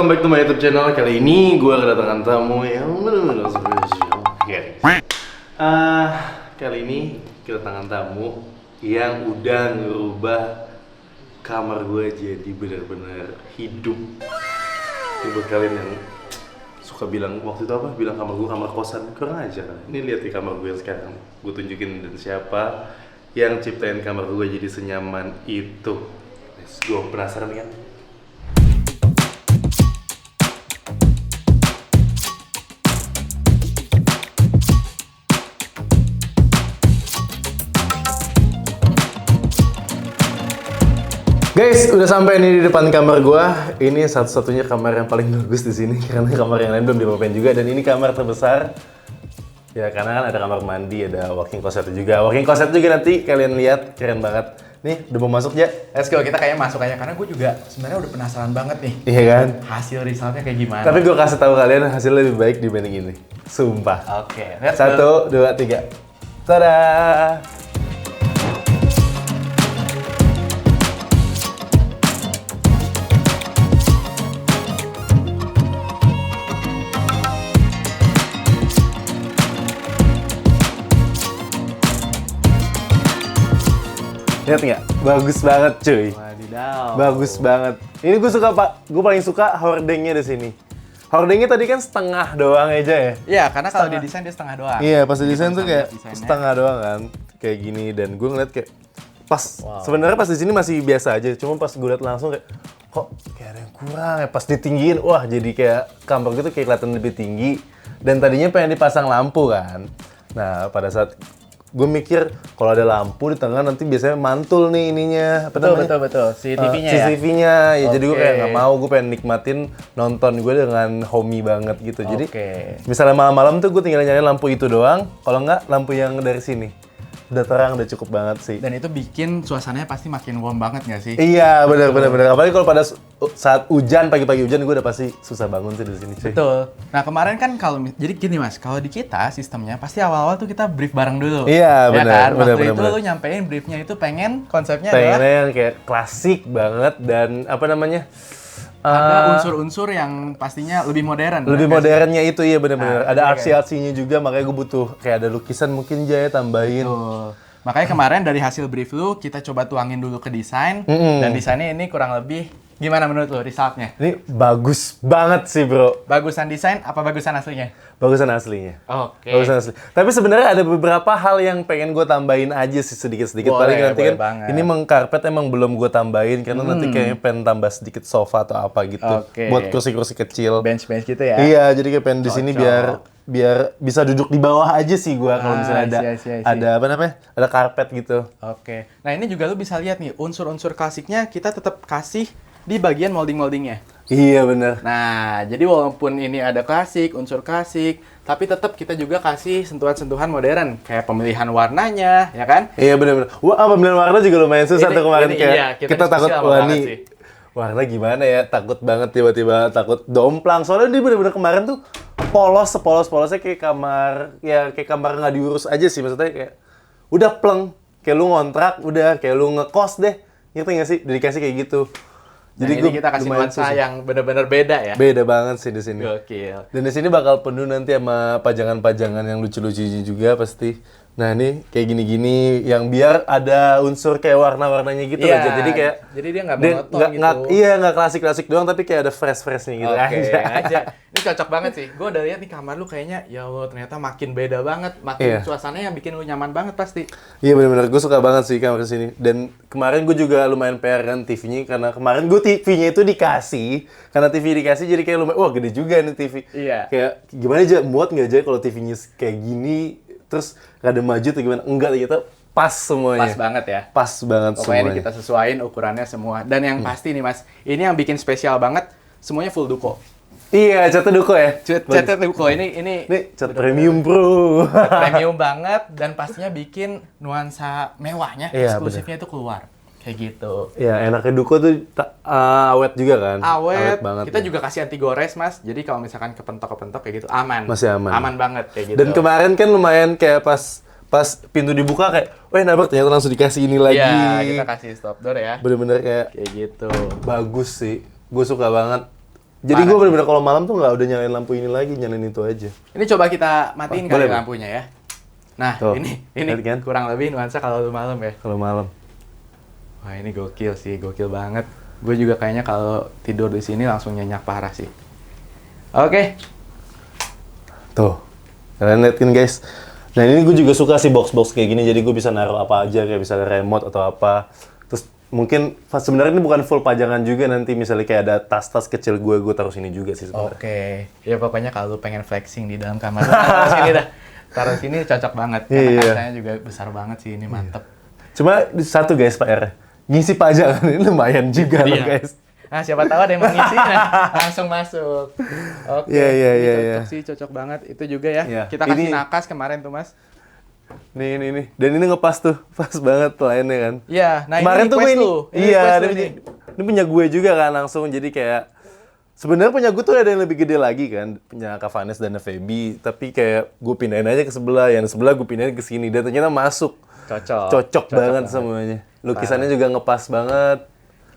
welcome back to my YouTube channel. Kali ini gue kedatangan tamu yang benar-benar spesial. Kali ini kedatangan tamu yang udah ngerubah kamar gue jadi benar-benar hidup. Ini buat kalian yang suka bilang waktu itu apa? Bilang kamar gue kamar kosan, kurang ajar. Ini lihat di kamar gue sekarang. Gue tunjukin dan siapa yang ciptain kamar gue jadi senyaman itu. Let's go, penasaran kan? Guys, udah sampai nih di depan kamar gua. Ini satu-satunya kamar yang paling bagus di sini karena kamar yang lain belum dipapain juga, dan ini kamar terbesar. Ya karena kan ada kamar mandi, ada walk-in closet juga. Walk-in closet juga nanti kalian lihat, keren banget. Nih, udah mau masuk ya? Let's go, kita kayaknya masuk aja karena gue juga sebenarnya udah penasaran banget nih. Iya kan? Hasil resultnya kayak gimana? Tapi gua kasih tahu kalian hasilnya lebih baik dibanding ini. Sumpah. Oke, 1, 2, 3. Tada! Lihat nggak? Bagus banget cuy. Wadidaw. Bagus banget. Ini gue suka pak. Gue paling suka hordengnya di sini. Hordengnya tadi kan setengah doang aja ya. Iya, karena kalau di desain dia setengah doang. Iya, pas di desain tuh kayak desainnya. setengah doang kan, kayak gini. Dan gue ngeliat kayak pas sebenarnya pas di sini masih biasa aja. Cuma pas gue liat langsung kayak kok kayak ada yang kurang ya. Pas ditinggiin, wah jadi kayak kamar gitu kayak kelihatan lebih tinggi. Dan tadinya pengen dipasang lampu kan. Nah pada saat gue mikir kalau ada lampu di tengah nanti biasanya mantul nih ininya Betul. CCTV-nya ya? CCTV-nya ya. Jadi gue kayak Oke. nggak mau, gue pengen nikmatin nonton gue dengan homey banget gitu. Jadi Oke. misalnya malam-malam tuh gue tinggal nyalain lampu itu doang, kalau nggak lampu yang dari sini. Udah terang, udah cukup banget sih. Dan itu bikin suasananya pasti makin warm banget nggak sih? Iya, benar. Apalagi kalau pada saat hujan, pagi-pagi hujan, gue udah pasti susah bangun sih di sini. Cuy. Betul. Nah kemarin kan jadi gini mas, kalau di kita sistemnya pasti awal-awal tuh kita brief bareng dulu. Iya, Ya benar, kan? Waktu benar, itu benar. lu nyampein briefnya itu konsepnya Pengennya adalah yang kayak klasik banget dan apa namanya? ada unsur-unsur yang pastinya lebih modern. Lebih benar nggak sih? modernnya itu iya benar-benar. Nah, Ada iya, artsy-artsinya juga, makanya gue butuh kayak ada lukisan mungkin Jaya tambahin. Betul. Makanya kemarin dari hasil brief lu, kita coba tuangin dulu ke desain. Dan desainnya ini kurang lebih, gimana menurut lu resultnya? Ini bagus banget sih bro. Bagusan desain apa bagusan aslinya? Bagusan aslinya. Oke. Bagusan asli. Tapi sebenarnya ada beberapa hal yang pengen gue tambahin aja sih sedikit-sedikit. Boleh, Paling nanti boleh kan banget. ini karpet emang belum gue tambahin karena nanti kayaknya pengen tambah sedikit sofa atau apa gitu. Oke. Buat kursi-kursi kecil. Bench-bench gitu ya? Iya, jadi kayak pengen di sini Cocok. biar bisa duduk di bawah aja sih gue kalau misalnya ada I see. ada apa namanya? Ada karpet gitu. Oke. Nah ini juga lu bisa lihat nih, unsur-unsur klasiknya kita tetap kasih di bagian molding-moldingnya. Iya bener. Nah, jadi walaupun ini ada klasik, unsur klasik, tapi tetap kita juga kasih sentuhan-sentuhan modern. Kayak pemilihan warnanya, ya kan? Iya bener-bener. Wah, pemilihan warna juga lumayan susah Ini- tuh kemarin ini kayak iya, kita diskusi takut lama wah banget nih sih. warna gimana ya, takut banget tiba-tiba takut domplang. Soalnya dia bener-bener kemarin tuh polos sepolos-polosnya kayak kamar nggak diurus aja sih, maksudnya kayak udah pleng, kayak lu ngontrak, udah kayak lu ngekos deh. Ngerti nggak sih? Udah dikasih kayak gitu. Jadi gua kita kasih lumayan nuansa susah. yang benar-benar beda ya. Beda banget sih di sini. Gokil. Dan di sini bakal penuh nanti sama pajangan-pajangan yang lucu-lucu juga pasti. Nah ini kayak gini-gini yang biar ada unsur kayak warna-warnanya gitu Iya, aja. Jadi kayak jadi dia nggak monoton gitu. Iya nggak klasik-klasik doang tapi kayak ada fresh-freshnya gitu Oke, aja. Ini cocok banget sih. Gue udah lihat nih kamar lu kayaknya, ya Allah ternyata makin beda banget. Makin Iya. suasananya yang bikin lu nyaman banget pasti. Iya benar-benar gue suka banget sih kamar sini. Dan kemarin gue juga lumayan PR kan TV-nya karena kemarin gue TV-nya itu dikasih. Karena TV dikasih jadi kayak lumayan, wah gede juga nih TV. Iya. Kayak gimana aja, muat nggak aja kalau TV-nya kayak gini terus rada maju atau gimana? Enggak gitu. Pas semuanya. Pas banget ya. Pas banget Pokoknya ini semuanya. kita sesuaiin ukurannya semua. Dan yang pasti nih mas, ini yang bikin spesial banget, semuanya full duko. Iya, catnya duko ya. Catnya duko ini Ini cat premium bro. premium banget dan pastinya bikin nuansa mewahnya, Iya, eksklusifnya itu keluar. Kayak gitu. Ya enaknya duko tuh awet juga kan. Awet, banget. kita ya. juga kasih anti gores mas. Jadi kalau misalkan kepentok-kepentok kayak gitu aman. Masih aman. Aman banget kayak gitu. Dan kemarin kan lumayan kayak pas pintu dibuka kayak, wah nabrak ternyata langsung dikasih ini lagi. Iya, kita kasih stop door ya. Bener-bener kayak Kayak gitu. bagus sih. Gue suka banget. Jadi Parah gue sih. bener-bener kalau malam tuh nggak udah nyalain lampu ini lagi, nyalain itu aja. Ini coba kita matiin Boleh, kali Bang? lampunya ya. Nah, Tuh, ini lihat kan? kurang lebih nuansa kalau malam ya. Kalau malam. Wah, ini gokil sih, gokil banget. Gue juga kayaknya kalau tidur di sini langsung nyenyak parah sih. Oke. Tuh, kalian liatin guys. Nah ini gue juga suka sih box-box kayak gini, jadi gue bisa naruh apa aja, kayak misalnya remote atau apa. Terus mungkin sebenarnya ini bukan full pajangan juga, nanti misalnya kayak ada tas-tas kecil gue taruh sini juga sih sebenarnya. Oke. Ya pokoknya kalau lu pengen flexing di dalam kamar, taruh sini dah. Taruh sini cocok banget. Karena Iya. kacanya juga besar banget sih, ini mantep. Cuma satu guys Pak R, ngisi pajangan ini lumayan juga loh Iya. guys. Nah, siapa tahu ada yang mau ngisi, nah, langsung masuk. Oke, Iya, iya, ini iya, cocok iya. sih, cocok banget. Itu juga ya, Iya. kita kasih Ini- nakas kemarin tuh, Mas. Nih. Dan ini ngepas tuh, pas banget lainnya kan. Iya, nah Kemarin ini tuh gue request ini, lu. Ini iya, request ini lu punya, ini punya gue juga kan langsung, jadi kayak sebenarnya punya gue tuh ada yang lebih gede lagi kan, punya Kak Vanes dan Feby, tapi kayak gue pindahin aja ke sebelah, yang sebelah gue pindahin ke sini, dan ternyata masuk, cocok banget semuanya, lukisannya juga ngepas banget.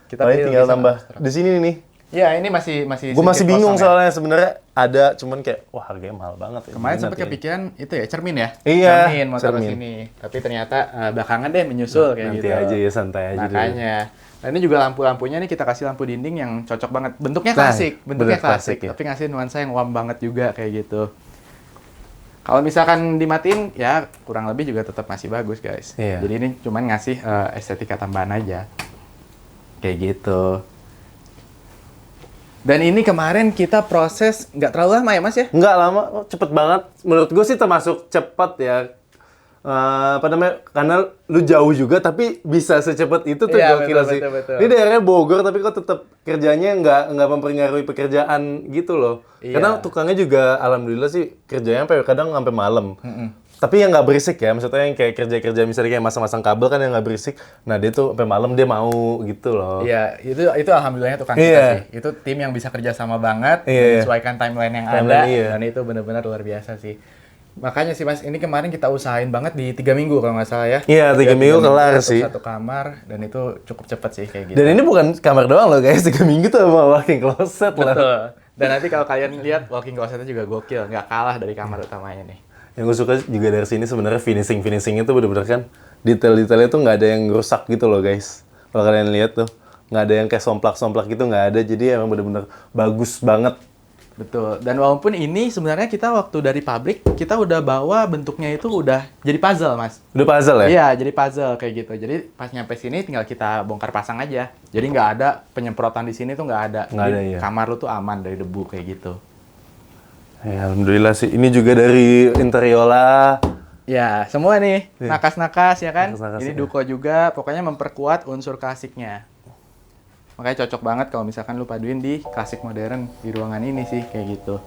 Kita Paling pilih tinggal lukisan tambah abstrak. di sini nih. Iya, ini masih Gue masih sedikit bingung kosong ya. soalnya sebenarnya ada, cuman kayak wah harganya mahal banget. Ya. Kemarin Minat sempat ya. kepikiran itu ya, cermin ya? Iya, Cermin mau taruh cermin. sini. Tapi ternyata belakangan deh menyusul kayak Nanti gitu. aja ya, santai aja dulu. Makanya. Nah, ini juga lampu-lampunya nih kita kasih lampu dinding yang cocok banget. Bentuknya Nah, klasik, bentuknya bener klasik, klasik, ya. tapi ngasih nuansa yang warm banget juga kayak gitu. Kalau misalkan dimatiin ya kurang lebih juga tetap masih bagus, guys. Iya. Jadi ini cuman ngasih estetika tambahan aja. Kayak gitu. Dan ini kemarin kita proses nggak terlalu lama ya, Mas ya? Nggak lama, cepet banget. Menurut gue sih termasuk cepet ya. Apa namanya? Karena lu jauh juga, tapi bisa secepat itu tuh Iya, gokil betul, sih. betul, betul. Ini daerahnya Bogor, tapi kok tetap kerjanya nggak mempengaruhi pekerjaan gitu loh. Iya. Karena tukangnya juga, alhamdulillah sih kerjanya sampai kadang sampai malam. Tapi yang nggak berisik ya, maksudnya yang kayak kerja-kerja misalnya kayak masang-masang kabel kan yang nggak berisik. Nah dia tuh sampai malam dia mau gitu loh. Iya, itu alhamdulillahnya tukang kita Iya. sih. Itu tim yang bisa kerja sama banget, Iya. menyesuaikan timeline yang Timeline, ada, iya. dan itu benar-benar luar biasa sih. Makanya sih Mas, ini kemarin kita usahain banget di 3 minggu kalau nggak salah ya. Iya, 3 minggu kelar untuk sih. Satu kamar, dan itu cukup cepet sih kayak gitu. Dan ini bukan kamar doang loh guys, 3 minggu tuh sama walking closet lah. Betul. Dan nanti kalau kalian lihat walking closetnya juga gokil, nggak kalah dari kamar utamanya nih. Yang gue suka juga dari sini sebenarnya finishingnya tuh bener-bener kan detail-detailnya tuh nggak ada yang rusak gitu loh guys. Kalau kalian lihat tuh nggak ada yang kayak somplak-somplak gitu, nggak ada. Jadi emang bener-bener bagus banget. Betul. Dan walaupun ini sebenarnya kita waktu dari pabrik, kita udah bawa bentuknya itu udah jadi puzzle, Mas. Udah puzzle ya? Iya, jadi puzzle kayak gitu. Jadi pas nyampe sini tinggal kita bongkar pasang aja. Jadi nggak ada penyemprotan di sini tuh nggak ada. Nggak Jadi ada, iya. kamar lu tuh aman dari debu kayak gitu. Ya, alhamdulillah sih. Ini juga dari Interiola. Ya, semua nih Iya. nakas-nakas ya kan. Nakas-nakas, Ini ya. duko juga, pokoknya memperkuat unsur klasiknya. Makanya cocok banget kalau misalkan lu paduin di klasik modern di ruangan ini sih kayak gitu.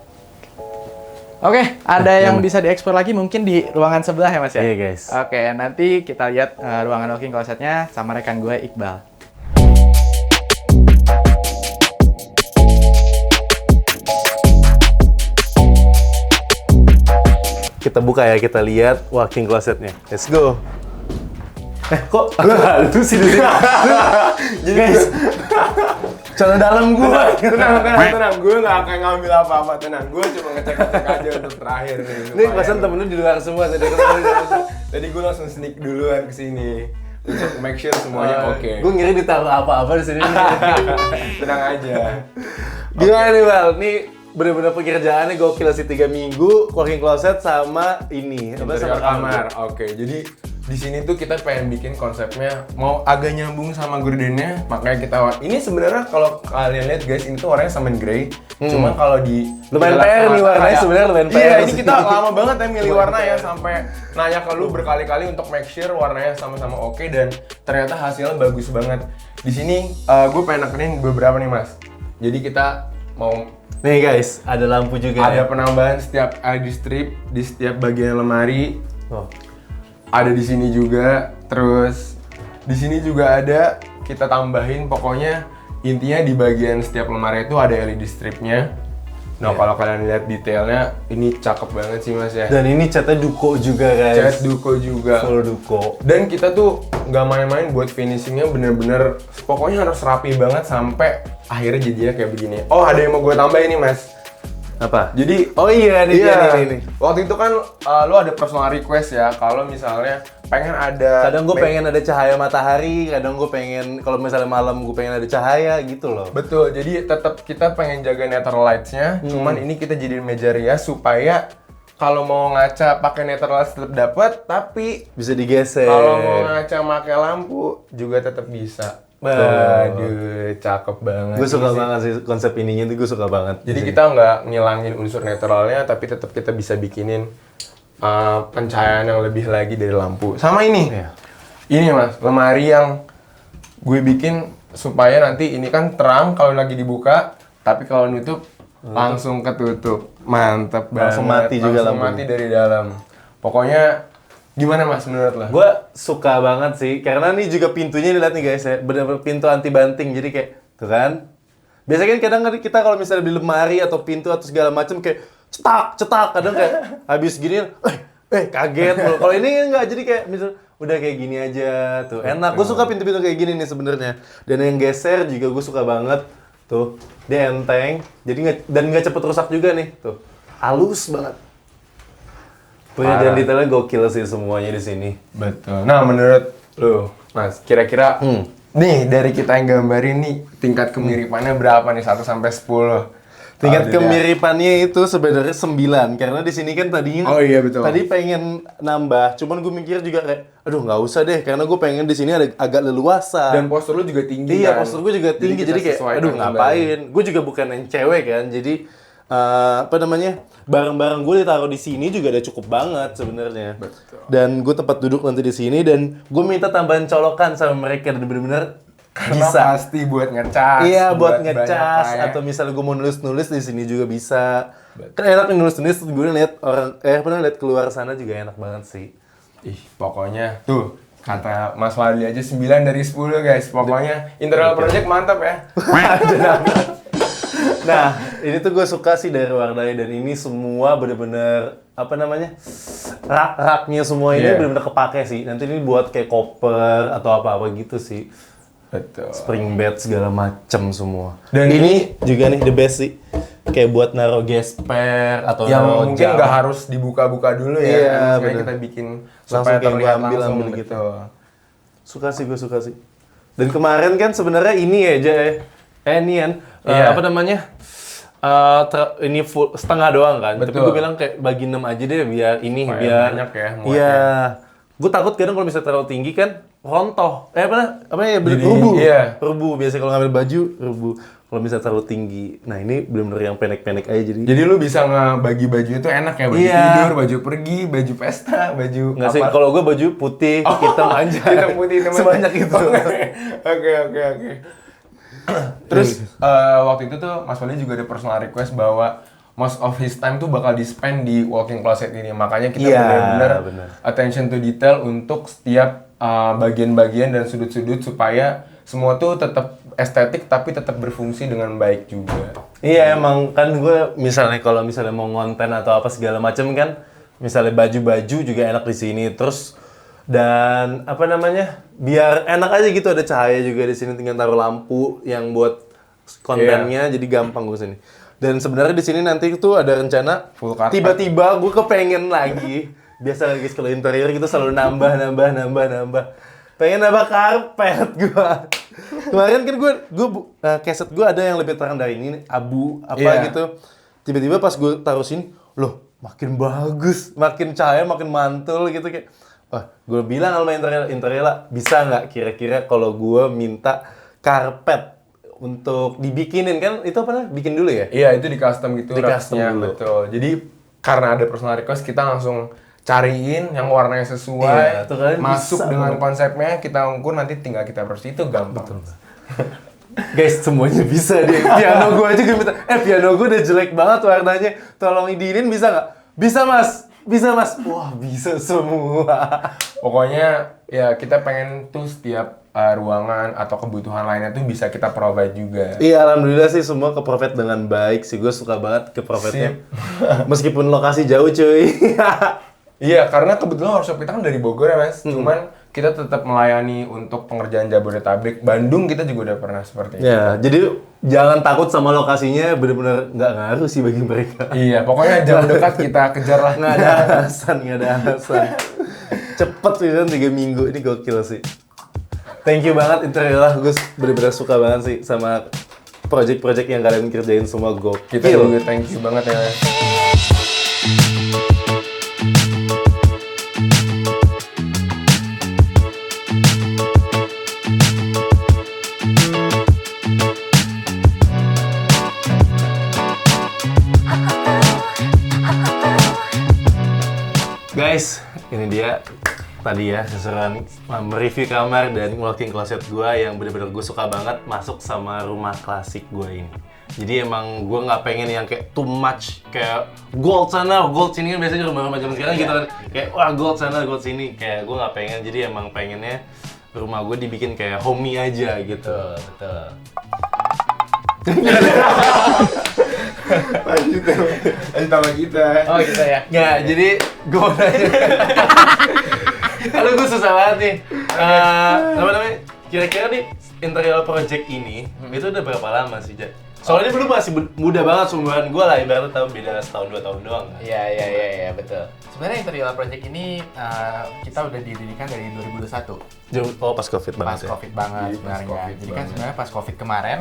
Oke, ada yang bisa diekspor lagi mungkin di ruangan sebelah ya Mas ya? Iya, guys. Oke, nanti kita lihat ruangan walking closetnya sama rekan gue Iqbal. Kita buka ya, kita lihat walking closetnya. Let's go. Kok lu sih di sini? Jadi guys, celana dalam gua. Tenang, gue nggak akan ngambil apa-apa, tenang. Gue cuma ngecek-ngecek aja untuk terakhir nih. Ini pasan temen lu di luar semua tadi. Tadi gue langsung sneak duluan ke sini untuk make sure semuanya oke. Gue ngiri ditaruh apa-apa di sini. Tenang aja. Gimana nih, Bal? Nih bener-bener pekerjaannya gokil sih 3 minggu, walking closet sama ini. Apa Interior kamar. Oke, jadi di sini tuh kita pengen bikin konsepnya mau agak nyambung sama gordennya, makanya kita ini sebenarnya kalau kalian lihat guys, ini tuh warnanya sama grey. Cuma kalau di Lumayan di PR nih mata warnanya, kayak- sebenarnya lumayan Iya, PR ini sih. kita lama banget ya milih warna ya, sampai nanya ke lu berkali-kali untuk make sure warnanya sama-sama oke, dan ternyata hasilnya bagus banget. Di sini gue pengen nekenin beberapa nih Mas. Jadi kita mau Nih guys, ada lampu juga. ada penambahan setiap LED strip di setiap bagian lemari. Oh. Ada di sini juga, terus di sini juga ada, kita tambahin pokoknya intinya di bagian setiap lemari itu ada LED stripnya. Nah kalau kalian lihat detailnya, ini cakep banget sih mas ya. Dan ini catnya duko juga guys. Cat duko juga. Full duko. Dan kita tuh nggak main-main buat finishingnya, bener-bener pokoknya harus rapi banget sampai akhirnya jadinya kayak begini. Oh ada yang mau gue tambahin nih mas. Apa? Jadi Oh iya, nih ini. waktu itu kan lo ada personal request ya, kalau misalnya pengen ada. Kadang gue pengen ada cahaya matahari, kadang gue pengen kalau misalnya malam gue pengen ada cahaya gitu loh. Betul, jadi tetap kita pengen jaga natural lights-nya, cuman ini kita jadiin meja rias supaya kalau mau ngaca pakai natural lights tetap dapat, tapi Bisa digeser. kalau mau ngaca pakai lampu juga tetap bisa. Aduh, cakep banget. Gue suka sih. banget sih konsep ininya tuh, gue suka banget. Jadi kita nggak ngilangin unsur naturalnya, tapi tetap kita bisa bikinin pencahayaan yang lebih lagi dari lampu. Sama ini, Iya. ini mas, lemari yang gue bikin supaya nanti ini kan terang kalau lagi dibuka, tapi kalau nutup langsung ketutup. Mantep banget. Langsung mati juga Langsung lampunya. mati dari dalam. Pokoknya gimana mas menurut lo? Gue suka banget sih, karena ini juga pintunya dilihat nih guys ya, bener-bener pintu anti banting, jadi kayak, tuh kan? Biasanya kan kadang kita kalau misalnya di lemari atau pintu atau segala macam kayak cetak, kadang kayak habis gini, kaget mulu. Kalau ini enggak, jadi kayak misal udah kayak gini aja tuh, enak. Gue suka pintu-pintu kayak gini nih sebenarnya. Dan yang geser juga gue suka banget, tuh, dia enteng, jadi nggak cepet rusak juga nih, tuh, halus banget. Punya dan detailnya gokil sih semuanya di sini. Betul. Nah, menurut lo, Mas, kira-kira nih dari kita yang gambarin nih tingkat kemiripannya berapa nih 1 sampai 10? Tingkat kemiripannya itu sebenarnya 9 karena di sini kan tadinya Oh iya, betul. Tadi pengen nambah, cuman gue mikir juga kayak aduh nggak usah deh karena gue pengen di sini ada agak leluasa. Dan postur lu juga tinggi Iya, kan? postur gue juga tinggi kita jadi kayak sesuaikan aduh kembali. ngapain? Gue juga bukan yang cewek kan. Jadi apa namanya? Barang-barang gue ditaruh di sini juga udah cukup banget sebenarnya. Betul. Dan gue tempat duduk nanti di sini dan gue minta tambahan colokan sama mereka dan bener-bener Karena bisa. pasti buat ngecas. Iya, buat banyak ngecas kayak- atau misalnya gue mau nulis-nulis di sini juga bisa. Kan enak nih nulis-nulis, terus gue lihat orang pernah lihat keluar sana juga enak banget sih. Ih, pokoknya tuh kata Mas Wadli aja 9 dari 10 guys. Pokoknya interior project mantap ya. Nah, ini tuh gue suka sih dari Wardai dan ini semua bener-bener apa namanya rak-raknya semua ini Iya. bener-bener kepake sih. Nanti ini buat kayak koper atau apa-apa gitu sih. Betul. Spring bed segala macem semua. Dan ini juga nih the best sih. Kayak buat naro gesper atau Yang naro mungkin jam. nggak harus dibuka-buka dulu ya. Iya, Kan sekarang bener. kita bikin Langsung supaya kayak terlihat ambil langsung gitu. betul. Suka sih, gue suka sih. Dan kemarin kan sebenarnya ini aja ini kan Iya. apa namanya? Ini full setengah doang kan. Tapi Betul. gue bilang kayak bagi 6 aja deh biar ini Supaya biar banyak ya muatnya. Iya. Gue takut kadang kalau misalnya terlalu tinggi kan rontoh. Apa ya Jadi, rubuh. iya. Rubuh biasanya kalau ngambil baju rubuh. Kalau misalnya terlalu tinggi. Nah, ini benar-benar yang pendek-pendek aja jadi. Jadi lu bisa ngebagi baju itu enak ya, baju Iya. tidur, baju pergi, baju pesta, baju Nggak sih, kalau gue baju putih, hitam aja. hitam putih teman. Sebanyak itu. Oke. Terus waktu itu tuh Mas Wali juga ada personal request bahwa most of his time tuh bakal di-spend di walk-in closet ini. Makanya kita Iya, benar-benar benar. attention to detail untuk setiap bagian-bagian dan sudut-sudut supaya semua tuh tetap estetik tapi tetap berfungsi dengan baik juga. Iya emang kan gue misalnya kalau misalnya mau ngonten atau apa segala macam kan, misalnya baju-baju juga enak di sini terus dan apa namanya biar enak aja gitu ada cahaya juga di sini tinggal taruh lampu yang buat kontennya jadi gampang gue sini. Dan sebenarnya di sini nanti tuh ada rencana Full carpet. tiba-tiba gue kepengen lagi biasa guys kalau interior gitu selalu nambah. Pengen nambah karpet gue. Kemarin kan gue keset gue ada yang lebih terang dari ini abu apa Iya. gitu. Tiba-tiba pas gue taruh sini, loh makin bagus, makin cahaya, makin mantul gitu kayak. Wah, gue bilang sama interior bisa nggak kira-kira kalau gue minta karpet untuk dibikinin kan itu apa namanya? Bikin dulu ya? Iya, itu di custom gitu Di custom racksnya, dulu. betul. Jadi karena ada personal request kita langsung cariin yang warnanya sesuai, Iya, tuh kalian masuk bisa dengan banget. konsepnya, kita ukur nanti tinggal kita proses itu gampang. Guys, semuanya bisa deh. Piano gue aja gue minta, piano gue udah jelek banget warnanya. Tolong idinin bisa nggak? Bisa mas. Bisa mas, wah bisa semua. Pokoknya ya kita pengen tuh setiap ruangan atau kebutuhan lainnya tuh bisa kita provide juga. Iya, alhamdulillah sih semua ke Provide dengan baik sih. Gue suka banget ke Provide-nya. Meskipun lokasi jauh cuy. Iya, karena kebetulan workshop kita kan dari Bogor ya mas. Cuman kita tetap melayani untuk pengerjaan Jabodetabek. Bandung kita juga udah pernah seperti itu. Ya, jadi jangan takut sama lokasinya, bener-bener nggak ngaruh sih bagi mereka. Iya, pokoknya jam dekat kita kejar lah. Nggak ada alasan. Cepet sih kan 3 minggu, ini gokil sih. Thank you banget Interiola, gue bener-bener suka banget sih sama project-project yang kalian kerjain semua gokil. Kita juga thank you banget ya. Guys, ini dia tadi ya keseruan mereview kamar dan walk-in closet gue yang bener-bener gue suka banget masuk sama rumah klasik gue ini. Jadi emang gue nggak pengen yang kayak too much kayak gold sana, gold sini kan biasanya rumah-rumah zaman sekarang gitu kan kayak wah gold sana, gold sini kayak gue nggak pengen. Jadi emang pengennya rumah gue dibikin kayak homey aja gitu. Betul. Lanjut sama kita. Oh gitu ya. Nggak, jadi gue mau nanya. Kalau gue susah banget nih. Apa namanya? Kira-kira nih interior project ini itu udah berapa lama sih, Jak? Soalnya dulu masih muda banget seumuran gue lah, ibaratnya tahun beda setahun 2 tahun doang. Iya, betul. Sebenarnya Interiola Project ini kita udah didirikan dari 2021. Oh, pas Covid Pas banget ya? Covid banget Iya, pas sebenarnya. Covid Jadi kan banget. sebenarnya pas Covid kemarin,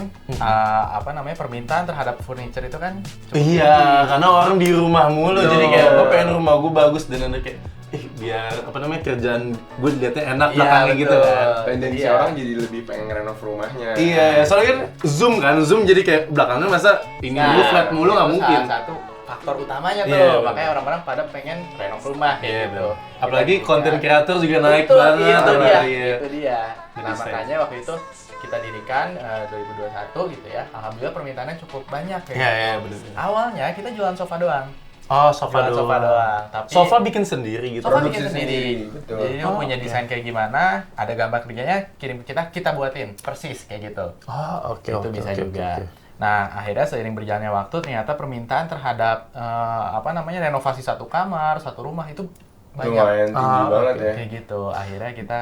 permintaan terhadap furniture itu kan cukup Iya, karena orang di rumah mulu, Betul. jadi kayak gue pengen rumah gue bagus dan ada kayak biar kerjaan gue dilihatnya enak Iya, belakangnya gitu betul. kan. Tendensi Iya. orang jadi lebih pengen renov rumahnya. Iya, soalnya kan Zoom jadi kayak belakangnya masa ini dulu flat mulu nggak itu mungkin. Salah satu faktor utamanya tuh, Iya, bener. makanya orang-orang pada pengen renov rumah kayak Iya, gitu. bener. Apalagi Kita konten juga- kreator juga naik Betul, banget. itu dia, Iya. itu dia. Nah Jadi saya- makanya waktu itu kita dirikan 2021 gitu ya. Alhamdulillah permintaannya cukup banyak ya. Iya, bener. Awalnya kita jualan sofa doang. Oh, sofa Jualan doang. Tapi Sofa bikin sendiri gitu. sofa Produksi bikin sendiri. sendiri, betul. Jadi dia punya desain kayak gimana, ada gambar kerjanya, kirim ke kita buatin persis kayak gitu. Oh, oke. Itu bisa juga. Nah, akhirnya seiring berjalannya waktu ternyata permintaan terhadap renovasi satu kamar, satu rumah itu banyak. Lumayan tinggi banget ya. Kayak gitu. Akhirnya kita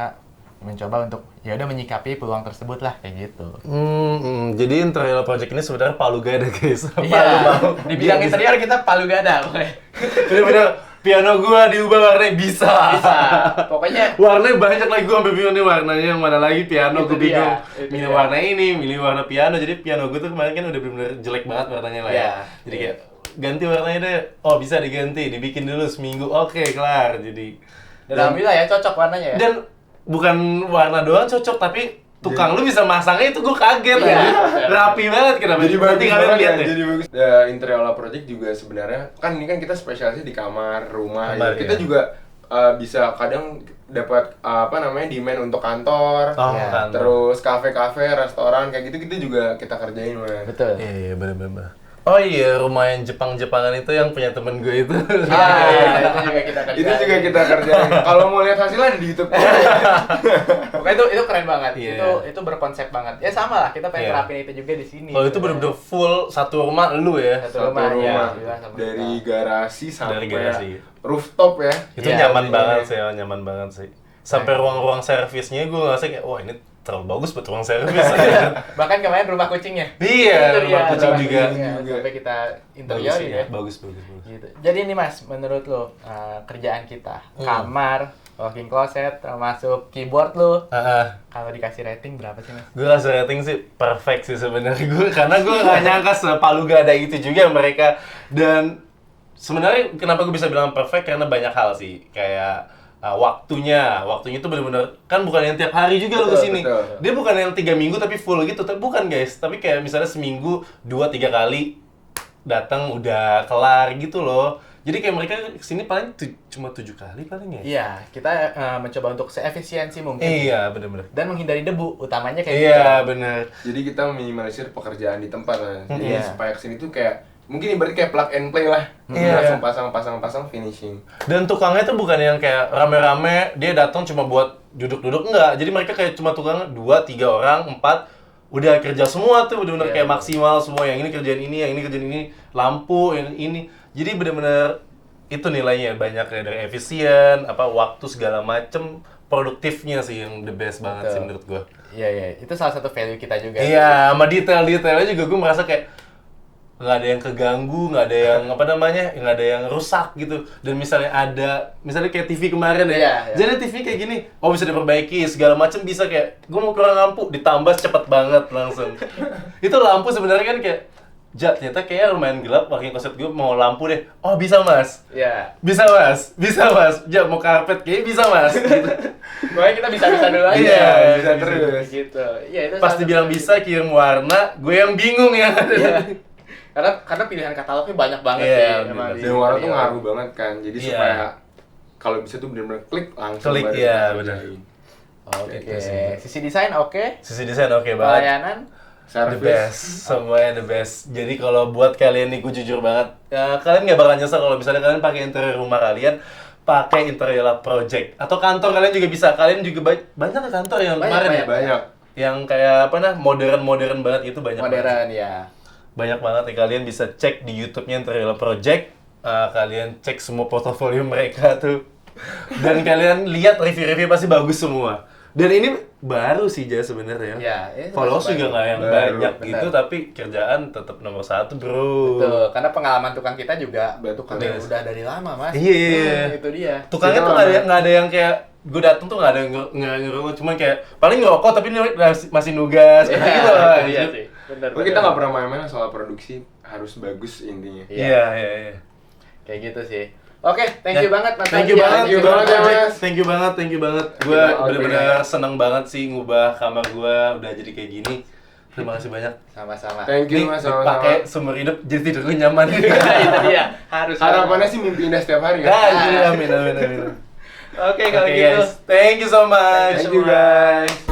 mencoba untuk ya udah menyikapi peluang tersebut lah kayak gitu. Jadi interior project ini sebenarnya palu gada guys. Iya. Di bidang interior kita palu gada pokoknya. Bener-bener piano gua diubah warnanya bisa. Bisa. Pokoknya Warnanya banyak lagi, gua sampai bingung nih warnanya yang mana lagi. Piano Itu gua bingung. dia, itu Milih dia. warna ini, milih warna piano. Jadi piano gua tuh kemarin kan udah bener-bener jelek banget warnanya lah ya. Iya. Jadi kayak ganti warnanya deh. Oh, bisa diganti, dibikin dulu seminggu. Oke, kelar. Jadi dan alhamdulillah ya cocok warnanya ya. dan bukan warna doang cocok, tapi tukang lu bisa masangnya itu gua kaget Iya. aja. Rapi banget kenapa? Jadi Nanti bagus kalian banget lihat ya, deh. jadi bagus. Interiola Project juga sebenarnya kan ini kan kita spesialisnya di kamar, rumah. Kamar, Kita ya. juga bisa kadang dapat demand untuk kantor, Oh, Ya. kantor. terus kafe-kafe, restoran kayak gitu kita juga kita kerjain mas. Betul. Iya, bener-bener. Oh iya, rumah yang Jepang-Jepangan itu yang punya temen gue itu. Itu juga kita kerjain. Itu juga kita kerjain. Kalau mau lihat hasilnya di YouTube. Pokoknya itu keren banget. Iya. Itu berkonsep banget. Ya sama lah, kita pengen Iya. terapin itu juga di sini. Kalau itu bener-bener full satu rumah lu ya. Satu rumah, ya. Alhamdulillah sama Dari kita. garasi sampai Dari garasi. rooftop ya. Itu Iya, nyaman iya. banget sih, nyaman banget sih. Sampai ruang-ruang servisnya gue ngerasa kayak, wah ini terlalu bagus buat ruang servis. Bahkan kemarin rumah kucingnya. Iya, Itu dia, rumah kucing juga. kucingnya. Juga. Sampai kita Bagus interior sih, ya. bagus. Gitu. Jadi ini Mas, menurut lo kerjaan kita, kamar, walk-in closet, termasuk keyboard lo, kalau dikasih rating berapa sih Mas? Gue kasih rating sih perfect sih sebenarnya gue, karena gue gak nyangka sepalu gada itu juga mereka. Dan sebenarnya kenapa gue bisa bilang perfect karena banyak hal sih, kayak waktunya itu benar-benar kan bukan yang tiap hari juga lo Betul, kesini. betul. Dia bukan yang 3 minggu tapi full gitu, tapi bukan guys. Tapi kayak misalnya seminggu 2-3 kali datang udah kelar gitu loh. Jadi kayak mereka kesini paling cuma 7 kali paling ya. Iya, kita mencoba untuk seefisiensi mungkin. Iya, benar-benar. Dan menghindari debu, utamanya kayak Iya, gitu. benar. Jadi kita meminimalisir pekerjaan di tempat mas. Jadi Iya. supaya kesini tuh kayak mungkin ibarat kayak plug and play lah. Iya. Langsung pasang finishing. Dan tukangnya tuh bukan yang kayak rame-rame, dia datang cuma buat duduk-duduk, enggak. Jadi mereka kayak cuma tukang 2, 3 orang, 4, udah kerja semua tuh, bener-bener kayak maksimal semua. Yang ini kerjaan ini, yang ini kerjaan ini, lampu, yang ini. Jadi bener-bener itu nilainya banyak ya, dari efisien, waktu segala macem, produktifnya sih yang the best banget sih menurut gua. Iya, itu salah satu value kita juga. Iya, sama detail-detailnya juga gue merasa kayak nggak ada yang keganggu, nggak ada yang nggak ada yang rusak gitu. Dan misalnya misalnya kayak TV kemarin ya, jadi TV kayak gini, bisa diperbaiki segala macam, bisa kayak gue mau kurang lampu ditambah cepet banget langsung. Itu lampu sebenarnya kan kayak ternyata kayak lumayan gelap, pakai konsep gue mau lampu deh. Oh bisa mas, bisa mas, mau karpet kayak bisa mas. Gitu. Pokoknya kita bisa dulu aja. Iya, bisa terus. Gitu. Iya itu. Pasti bilang bisa, kirim warna, gue yang bingung ya. Karena pilihan katalognya banyak banget Iya, emang. Dan warna tuh ngaruh banget kan. Jadi supaya kalau bisa tuh bener-bener klik langsung. Klik, baru iya, kita bener. kerjain. Oke. Sisi desain oke. Sisi desain oke banget. Pelayanan The best, semuanya the best. Jadi kalau buat kalian nih, gue jujur banget, kalian nggak bakal nyesel kalau misalnya kalian pakai interior rumah kalian, pakai Interior Project. Atau kantor kalian juga bisa. Kalian juga banyak ke kantor yang kemarin ya? Banyak. Yang kayak modern banget itu banyak. modern banget. ya. Banyak banget ya, kalian bisa cek di YouTube-nya Interior Project. Kalian cek semua portofolio mereka tuh. Dan kalian lihat review-review pasti bagus semua. Dan ini baru sih sebenarnya. Iya, Followers juga nggak yang baru, banyak bener. gitu, tapi kerjaan tetap nomor 1 bro. Betul, karena pengalaman tukang kita juga Betul. udah dari lama mas. Iya. Itu dia. Tukangnya tuh nggak ada yang kayak gue dateng tuh nggak ada yang ngerokok, cuman kayak paling ngerokok tapi ini masih nugas kayak gitu lah. Iya sih. Bener. Kita nggak pernah main-main soal produksi, harus bagus intinya. Iya. Kayak gitu sih. Oke, thank you banget Mas. Thank you Adi. banget, Mas. thank you banget. Gue bener-bener seneng banget sih ngubah kamar gue udah jadi kayak gini. Terima kasih banyak. Sama-sama. Thank you Mas, sama-sama. Pakai seumur hidup jadi tidur gue nyaman. Itu dia. Harus. Harapannya sih mimpi indah setiap hari Nah, kan? amin. Oke, kalau gitu. Guys, thank you so much. Thank you guys.